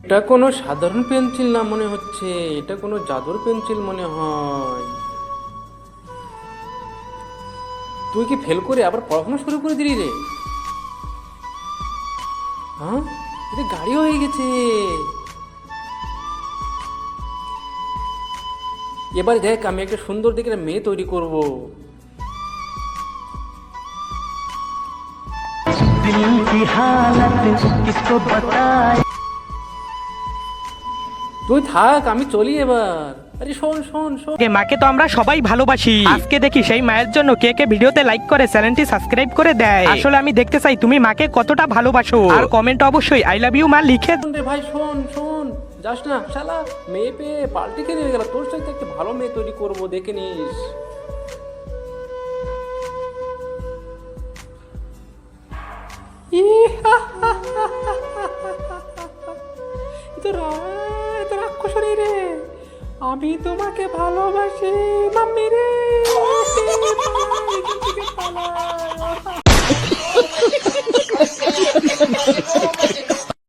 এটা কোনো সাধারণ পেন্সিল না মনে হচ্ছে, এটা কোনো জাদুর পেন্সিল মনে হয়। তুই কি ফেল করে আবার পড়াশোনা শুরু করে দিলি রে? হ্যাঁ, এটা গাড়ি হয়ে গেছে। এবার দেখ আমি একটা সুন্দর দেখে একটা মেয়ে তৈরি করব। दिल की हालत किसको बताए। তুই থাক, আমি চলি এবার। আরে শোন শোন শোন, মাকে তো আমরা সবাই ভালোবাসি। আজকে দেখি সেই মায়ের জন্য কে কে ভিডিওতে লাইক করে চ্যানেলটি সাবস্ক্রাইব করে দেয়। আসলে আমি দেখতে চাই তুমি মাকে কতটা ভালোবাসো, আর কমেন্ট অবশ্যই আই লাভ ইউ মা লিখে। শোন রে ভাই, শোন শোন, যাস না শালা, মেয়ে পেয়ে পাল্টি খেয়ে নিয়ে গেল। তোর সাথে একটা ভালো মেয়ে তৈরি করবো, দেখে নিস। রাক্ষসী রে, আমি তোমাকে ভালোবাসি মাম্মি রে।